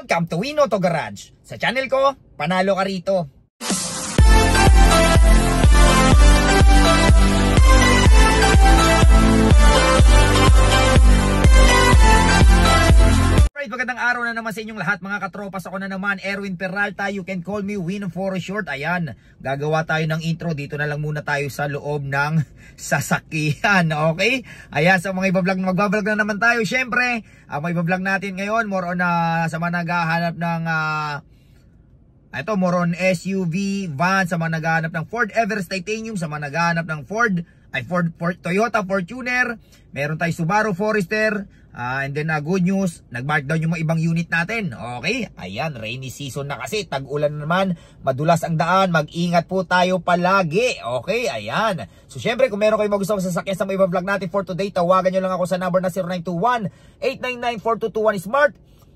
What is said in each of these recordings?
Welcome to Win Auto Garage. Sa channel ko, panalo ka rito. Magandang araw na naman sa inyong lahat mga katropas. Ako na naman, Erwin Peralta. You can call me Win for short. Ayan, gagawa tayo ng intro. Dito na lang muna tayo sa loob ng sasakyan. Okay? Ayan, sa mga ibablog na magbablog na naman tayo. Siyempre, ang ibablog natin ngayon, more on sa mga naghahanap ng more on SUV, van, sa mga naghahanap ng Ford Everest Titanium, sa mga naghahanap ng Toyota Fortuner, meron tayo Subaru Forester. And then good news, nag-markdown yung mga ibang unit natin. Okay, ayan, rainy season na kasi, tag-ulan naman, madulas ang daan, mag-ingat po tayo palagi. Okay, ayan. So syempre, kung meron kayong magustuhan sa sasakyan sa mga vlog natin for today, tawagan nyo lang ako sa number na 0921-899-4221 Smart,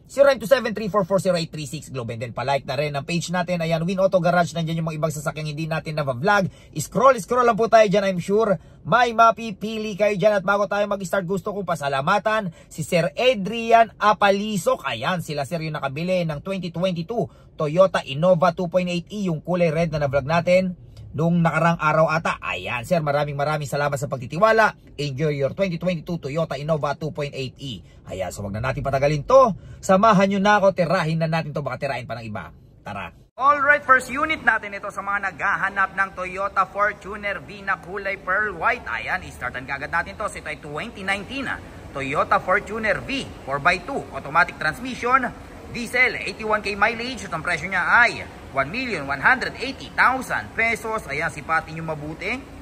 0927-344-0836 Globe. And then palike na rin ang page natin. Ayan, Win Auto Garage. Nandiyan yung mga ibang sasakyan hindi natin na vlog. Scroll lang po tayo dyan. I'm sure may mapipili kayo dyan. At bago tayo mag-start, gusto ko pasalamatan si Sir Adrian Apalisok. Ayan, sila sir yung nakabili ng 2022 Toyota Innova 2.8e, yung kulay red na vlog natin nung nakarang araw ata. Ayan sir, maraming salamat sa pagtitiwala. Enjoy your 2022 Toyota Innova 2.8e. Ayan, so wag na natin patagalin to. Samahan nyo na ako, tirahin na natin to, baka tirahin pa ng iba. Tara. Alright, first unit natin ito sa mga naghahanap ng Toyota Fortuner V na kulay pearl white. Ayan, i-startan kagad natin to. So ito ay 2019 Toyota Fortuner V 4x2 automatic transmission, diesel, 81k mileage. At ang presyo niya ay 1,180,000 pesos. Ayan, sipatin nyo mabuti.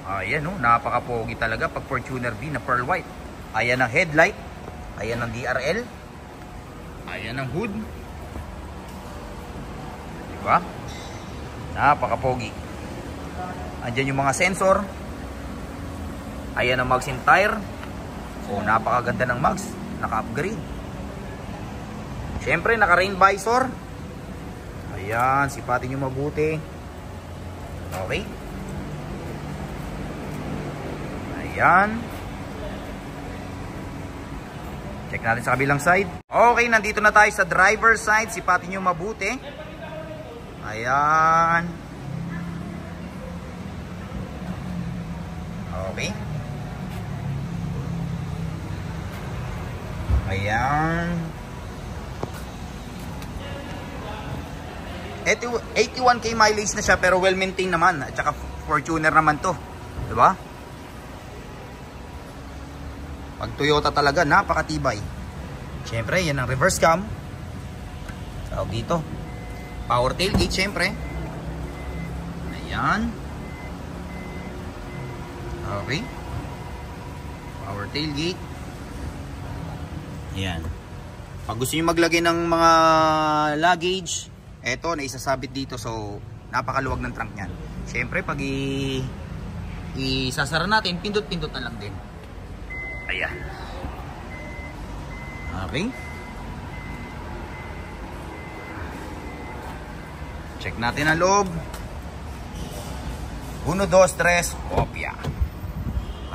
Ayan, napaka-pogi talaga pag Fortuner V na pearl white. Ayan ang headlight. Ayan ang DRL. Ayan ang hood. Diba? Napaka-pogi. Andyan yung mga sensor. Ayan ang mags and tire. So, napakaganda ng mags. Naka-upgrade. Siyempre, naka-rain visor. Ayan, sipatin nyo mabuti. Okay. Ayan. Check natin sa kabilang side. Okay, nandito na tayo sa driver's side. Sipatin nyo mabuti. Ayan. Okay. Ayan. 81k mileage na siya pero well maintained naman. At saka Fortuner naman to. Diba? Pag Toyota talaga, napakatibay. Siyempre, yan ang reverse cam. So, dito. Power tailgate, siyempre. Ayan. Okay. Power tailgate. Ayan. Pag gusto nyo maglagay ng mga luggage, eto, naisasabit dito. So, napakaluwag ng trunk nyan. Siyempre, pag isasara natin, pindot-pindot na lang din. Ayan. Okay. Check natin ang loob. 1, 2, 3, kopya.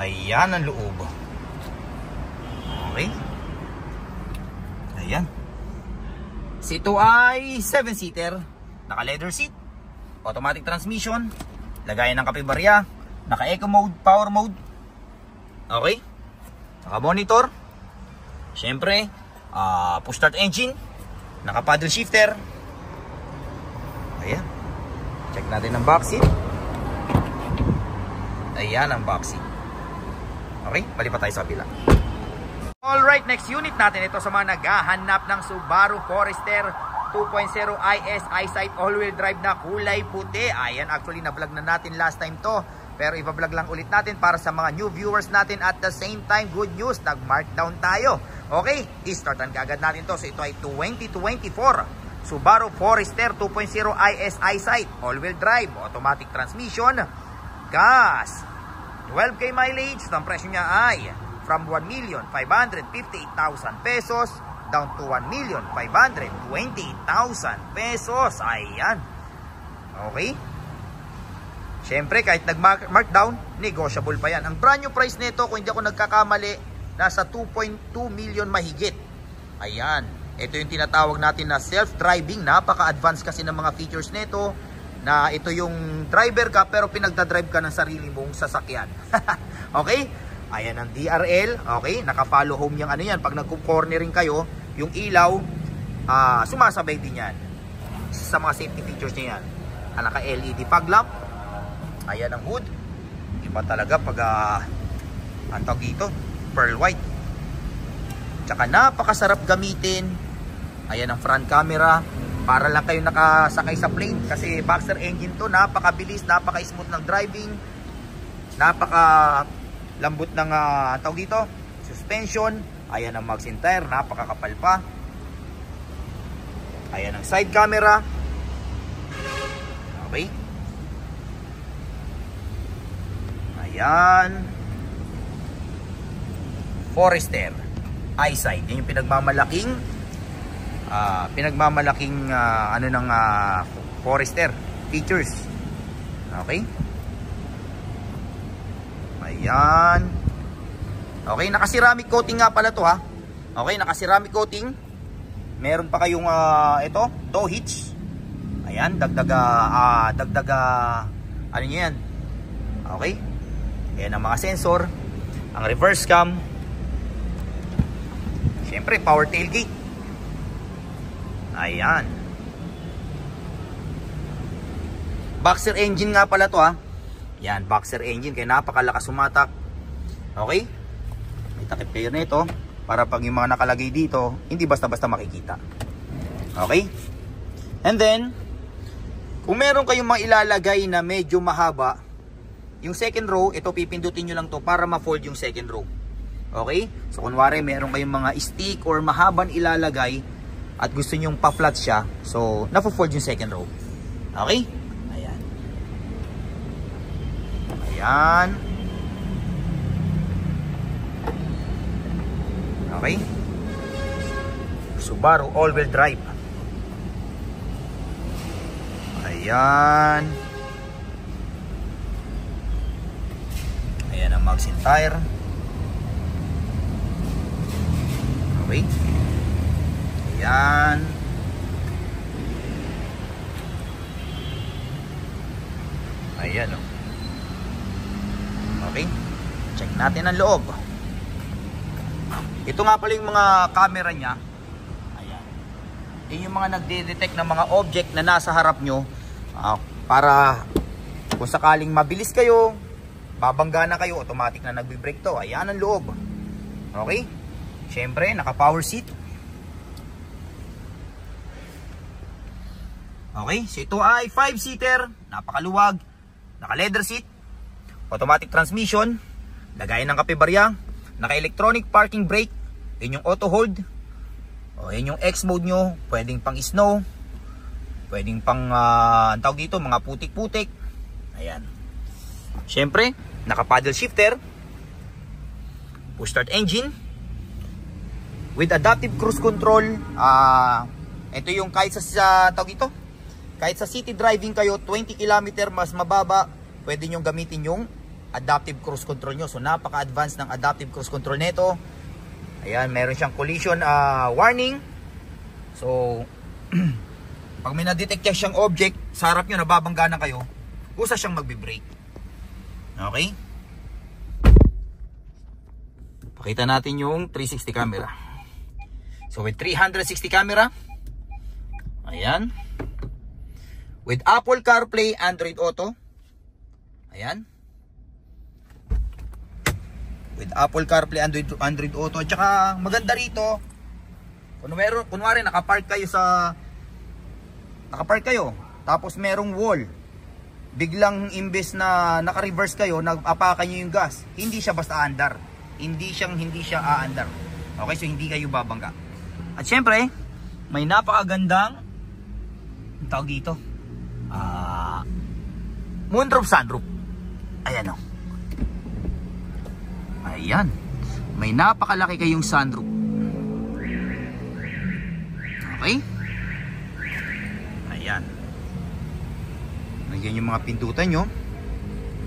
Ayan ang loob. Okay. Ayan. Ito ay 7-seater. Naka leather seat. Automatic transmission. Lagayan ng kape-barya. Naka eco mode, power mode. Okay. Naka monitor. Siyempre, push start engine. Naka paddle shifter. Ayan. Check natin ang box seat. Ayan ang box seat. Okay, palipat tayo sa kabila. Alright, next unit natin ito sa mga naghahanap ng Subaru Forester 2.0 IS EyeSight all-wheel drive na kulay puti. Ayan, actually na-vlog na natin last time to. Pero iba-vlog lang ulit natin para sa mga new viewers natin. At the same time, good news, nag-markdown tayo. Okay, i-startan kaagad natin to. So ito ay 2024 Subaru Forester 2.0 IS EyeSight all-wheel drive, automatic transmission, gas, 12k mileage. Ang presyo niya ay from 1,558,000 pesos down to 1,528,000 pesos. Ayan. Okay. Siyempre, kahit nag-markdown, negotiable pa yan. Ang brand new price nito, kung hindi ako nagkakamali, nasa 2.2 million mahigit. Ayan. Ito yung tinatawag natin na self-driving. Napaka-advanced kasi ng mga features nito. Na ito yung driver ka pero pinagdadrive ka ng sarili mong sasakyan. Okay? Ayan ang DRL. Okay? Naka-follow home yung ano yan. Pag nagko-cornering kayo, yung ilaw, sumasabay din yan. Sa mga safety features niya yan. Naka-LED fog lamp. Ayan ang hood. Iba talaga pag ang tawag dito, pearl white. Tsaka napakasarap gamitin. Ayan ang front camera. Para lang kayo nakasakay sa plane. Kasi boxer engine to. Napakabilis, napaka-smooth ng driving. Napaka-lambot ng tawag dito, suspension. Ayan ang mags and tire. Napakakapal pa. Ayan ang side camera. Okay. Ayan. Forester eyesight. Yan yung pinagmamalaking ano ng Forester features. Okay. Ayan. Okay, naka-ceramic coating nga pala to ha. Okay, naka-ceramic coating. Meron pa kayong ito, tow hitch. Ayan, dagdag ano niya yan. Okay. Ayan ang mga sensor. Ang reverse cam. Siyempre, power tailgate. Ayan. Boxer engine nga pala to ha. Yan, boxer engine. Kaya napakalakas sumatak. Okay. May takip kayo na ito. Para pag yung mga nakalagay dito, hindi basta-basta makikita. Okay. And then, kung meron kayong mga ilalagay na medyo mahaba, yung second row, ito pipindutin nyo lang to para ma-fold yung second row. Okay? So kunwari meron kayong mga stick or mahaban ilalagay at gusto nyong pa-flat siya, so na-fold yung second row. Okay? Ayan. Ayan. Okay? Subaru all-wheel drive. Ayan. Ayan ang mags and tire. Okay. Ayan. Ayan o. Okay. Check natin ang loob. Ito nga pala yung mga camera niya. Ayan. Yung mga nagde-detect ng mga object na nasa harap nyo. Para kung sakaling mabilis kayo, babangga na kayo, automatic na nagbe-brake to. Ayan ang loob. Okay. Siyempre, naka-power seat. Okay, so ito ay 5-seater, napakaluwag, naka-leather seat, automatic transmission, lagayan ng kape-barya, naka-electronic parking brake, yun yung auto hold, o yun yung X mode nyo, pwedeng pang snow, pwedeng pang, ang tawag dito, mga putik-putik. Ayan. Siyempre, naka-paddle shifter, push start engine, with adaptive cruise control. Ito yung kahit sa tawag ito, kahit sa city driving kayo 20 km mas mababa, pwede nyo gamitin yung adaptive cruise control nyo. So napaka-advanced ng adaptive cruise control nito. Ayan, meron siyang collision warning. So pag may na-detect siyang object sa harap nyo, nababangga na kayo, usa siyang magbe-brake. Okay. Pakita natin yung 360 camera. So with 360 camera, ayan, with Apple CarPlay, Android Auto, ayan, with Apple CarPlay, Android Auto, at saka maganda rito, kunwari nakapark kayo, tapos merong wall, biglang imbes na naka-reverse kayo, nag-apakan nyo yung gas, hindi siya basta aandar, hindi siya aandar. Okay, so hindi kayo babangga. At syempre, may napakagandang tawag dito, moonroof, sunroof. Ayan o. Ayan. May napakalaki kayong sunroof. Okay. Ayan. Ayan yung mga pintutan nyo.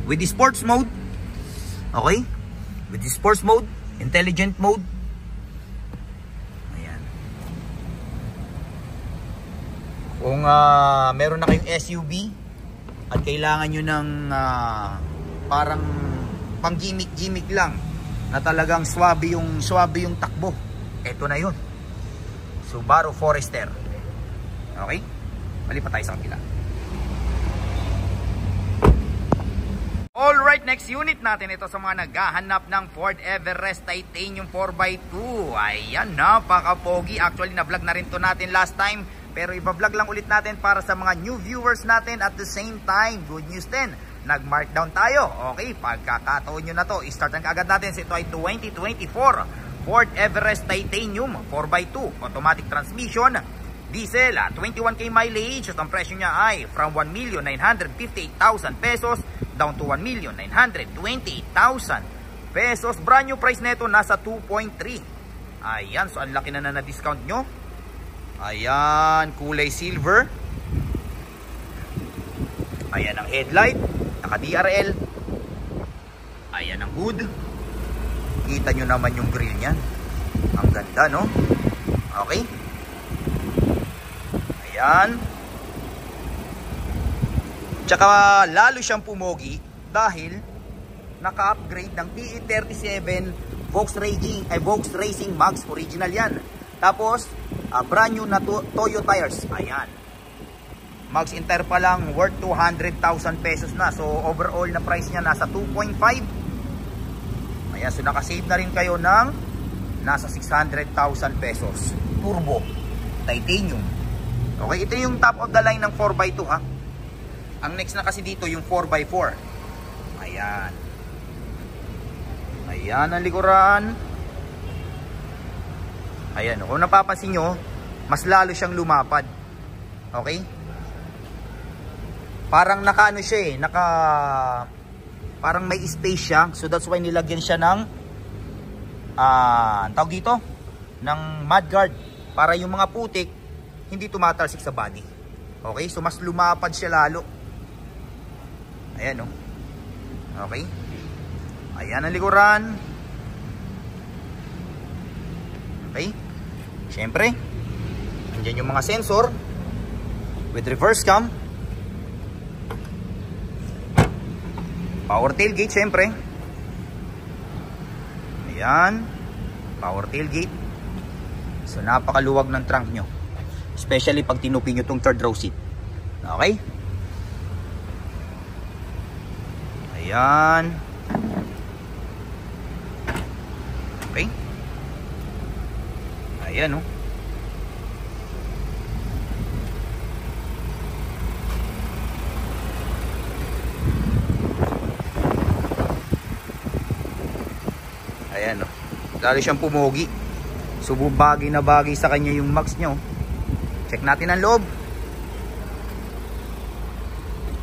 With the sports mode. Okay. With the sports mode, intelligent mode. Kung meron na kayong SUV at kailangan nyo ng parang pang gimmick lang na talagang swabe yung takbo, eto na yun, Subaru Forester. Okay, malipat tayo sa kapila. Alright, next unit natin ito sa mga naghahanap ng Ford Everest Titanium 4x2. Ayan, napaka-pogi. Actually, na-vlog na rin to natin last time, pero iba-vlog lang ulit natin para sa mga new viewers natin. At the same time, good news din, nag-markdown tayo. Okay, pagkakataon nyo na to, start ang kaagad natin. So, ito ay 2024 Ford Everest Titanium 4x2 automatic transmission, diesel, 21k mileage. At ang presyo niya ay from 1,958,000 pesos down to 1,928,000 pesos. Brand new price neto nasa 2.3. Ayan, so ang laki na discount nyo. Ayan, kulay silver. Ayan ang headlight, naka DRL. Ayan ang hood. Kita nyo naman yung grill niyan. Ang ganda, no? Okay. Ayan. Tsaka lalo siyang pumogi dahil naka-upgrade ng PE37 Volks Racing Max. Original yan. Tapos brand new na Toyo tires. Ayan, Max Inter pa lang worth 200,000 pesos na. So overall na price niya nasa 2.5. Ayan, so nakasave na rin kayo ng nasa 600,000 pesos. Turbo Titanium. Okay, ito yung top of the line ng 4x2 ha. Ang next na kasi dito yung 4x4. Ayan. Ayan ang likuran. Ayan, kung napapansin nyo, mas lalo siyang lumapad. Okay? Parang naka ano siya eh, parang may space siya. So that's why nilagyan siya ng tawag dito, ng mudguard para yung mga putik hindi tumatalsik sa body. Okay? So mas lumapad siya lalo. Ayan oh. Okay? Ayan ang likuran. Okay? Siyempre, andyan yung mga sensor with reverse cam, power tailgate siyempre. Ayan, power tailgate. So napakaluwag ng trunk nyo, especially pag tinupi nyo tong third row seat. Okay? Ayan. Okay. Ayan oh. Ayan oh. Lalo siyang pumogi. So bagay na bagay sa kanya yung Max nyo. Check natin ang loob.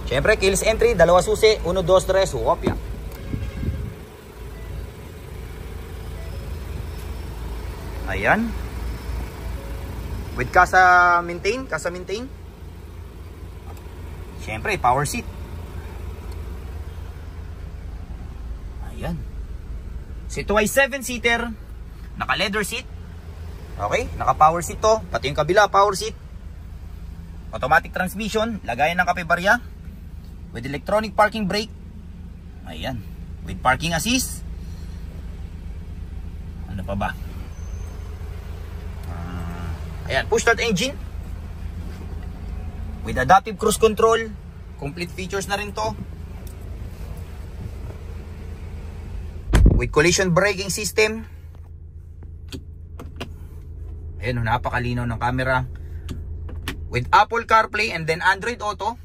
Siyempre, keyless entry, dalawa susi, 1, 2, 3, wopya. Ayan. With kasa maintain. Siyempre, power seat. Ayan. So ito ay 7-seater, naka leather seat. Okay, naka power seat to, pati yung kabila power seat. Automatic transmission, lagayan ng kape barya with electronic parking brake. Ayan, with parking assist. Ano pa ba? Ayan, push start engine with adaptive cruise control. Complete features na rin to, with collision braking system. Ayan, napakalinaw ng camera. With Apple CarPlay and then Android Auto.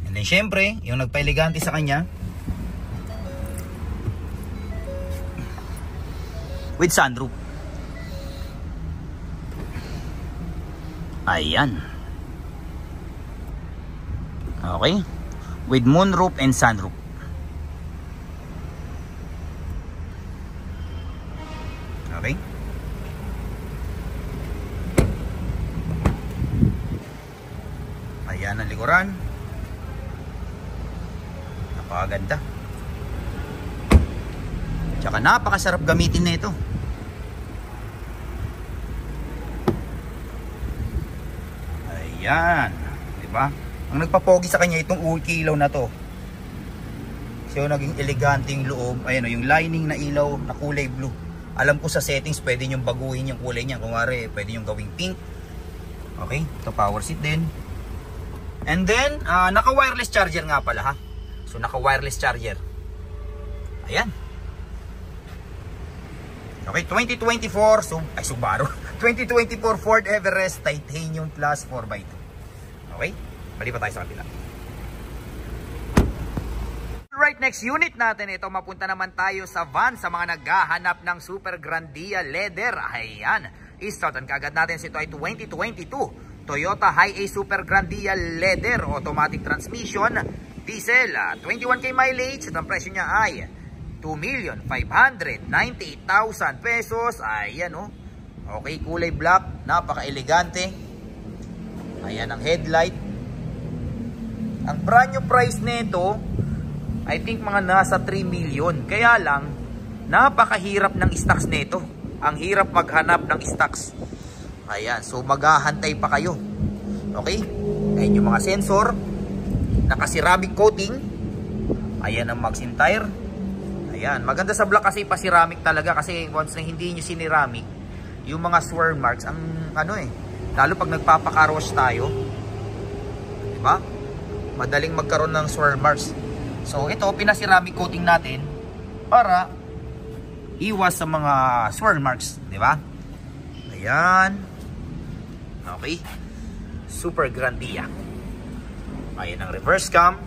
And then syempre, yung nagpa-elegante sa kanya, with sunroof. Ayan. Okay. With moonroof and sunroof. Okay. Ayan ang likuran. Napakaganda. Tsaka napakasarap gamitin na ito. Ayan. Diba? Ang nagpapogi sa kanya itong ilaw na to. So naging elegante yung loob. Ayan o, yung lining na ilaw na kulay blue. Alam ko sa settings pwede nyo baguhin yung kulay niya. Kung wari pwede nyo gawing pink. Okay, ito power seat din. And then naka wireless charger nga pala ha. So naka wireless charger. Ayan. Okay, 2024 Subaru 2024 Ford Everest Titanium Plus 4x2. Okay, bali pa tayo sa kabila. Right, next unit natin ito, mapunta naman tayo sa van sa mga naghahanap ng Super Grandia Leather. Ayan, i-startan kaagad natin. Ito ay 2022 Toyota Hi-Ace Super Grandia Leather automatic transmission, diesel, 21k mileage. At ang presyo niya ay 2,598,000 pesos. Ayan o, okay, kulay black, napaka-elegante. Ayan ang headlight. Ang brand new price nito I think mga nasa 3 million. Kaya lang, napakahirap ng stocks nito. Ang hirap maghanap ng stocks. Ayan, so maghahantay pa kayo. Okay? Ayan yung mga sensor. Naka-ceramic coating. Ayan ang magazine tire. Ayan, maganda sa black kasi pa-ceramic talaga. Kasi once na hindi nyo siniramic, yung mga swirl marks, ang lalo pag nagpapaka-car wash tayo, diba? Madaling magkaroon ng swirl marks. So ito, pinaceramic coating natin para iwas sa mga swirl marks, di ba? Ayan. Okay. Super Grandia. Ayan ang reverse cam.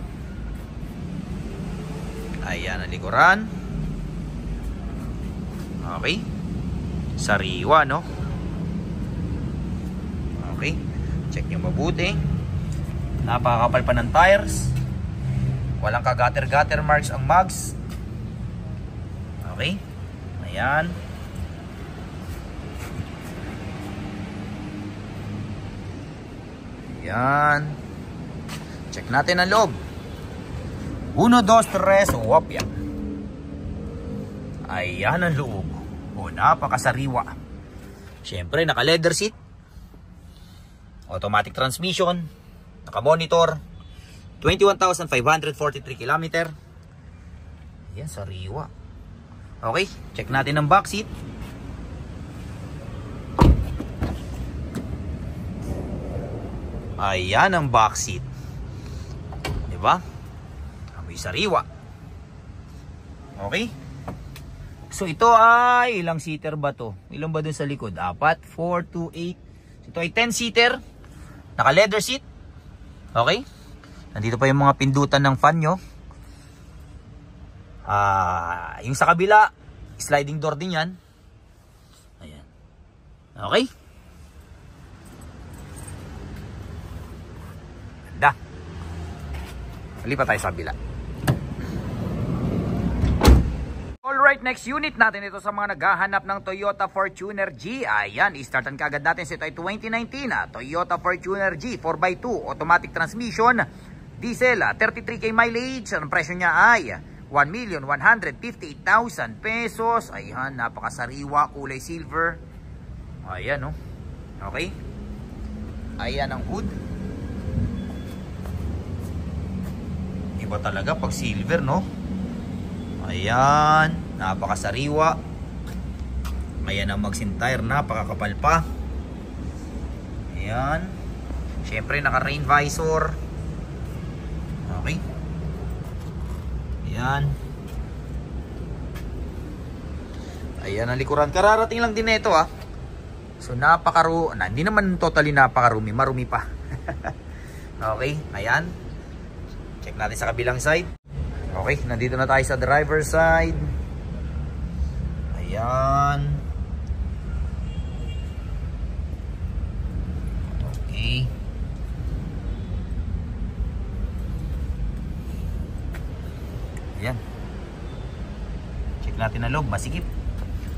Ayan ang likuran. Okay. Sariwa, no? Okay. Check nyo mabuti. Napakakapal pa ng tires. Walang ka-gutter marks ang mugs. Okay. Ayan. Ayan. Check natin ang loob. 1, 2, 3. Wapya. Ayan ang loob. O, napakasariwa. Siyempre, naka-leather seat. Automatic transmission. Naka-monitor. 21,543 km. Ayan, sariwa. Okay, check natin ang back seat. Ayan ang back seat. Diba? Amoy sariwa. Okay. So ito ay ilang seater ba to? Ilang ba dun sa likod? 4, 4, 2, 8. Ito ay 10 seater. Naka leather seat. Okay. Nandito pa yung mga pindutan ng fan nyo. Yung sa kabila, sliding door din yan. Ayan. Okay. Ganda. Lipat tayo sa kabila. Alright, next unit natin ito sa mga naghahanap ng Toyota Fortuner G. Ayan, i-startan kaagad natin. Ito ay 2019 Toyota Fortuner G 4x2 automatic transmission. Diesel, 33k mileage. Ang presyo niya ay 1,158,000 pesos. Ayan, napakasariwa, kulay silver. Ayan, no? Okay. Ayan ang hood. Iba talaga pag silver, no? Ayan, napakasariwa. Ayan ang magazine tire, napakakapal pa. Ayan. Siyempre, naka-rain visor. Okay. Ayan. Ayan ang likuran. Kararating lang din ito So hindi naman totally napakarumi. Marumi pa. Okay. Ayan. Check natin sa kabilang side. Okay. Nandito na tayo sa driver's side. Ayan. Okay. Ayan. Check natin ang loob. Masikip.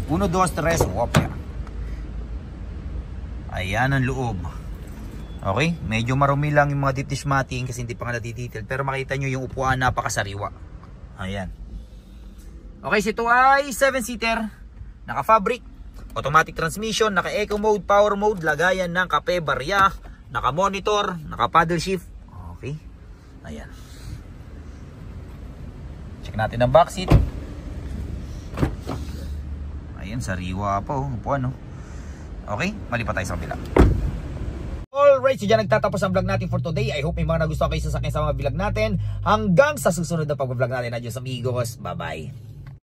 1, 2, 3. Wopya. Ayan ang loob. Okay. Medyo marumi lang yung mga deep dish matting kasi hindi pa nga nadidetail. Pero makita nyo yung upuan napakasariwa. Ayan. Okay. So ito ay 7-seater. Naka-fabric. Automatic transmission. Naka-eco mode, power mode. Lagayan ng kape, barya. naka-monitor, naka-paddle shift. Okay. Ayan. Check natin ang back seat. Ayan, sariwa pa oh. Upuan, no? Okay, mali pa tayo sa kabila. Alright, so dyan nagtatapos ang vlog natin for today. I hope may mga nagustuhan kayo sa akin sa mga vlog natin. Hanggang sa susunod na pag-vlog natin. Adios amigos. Bye-bye.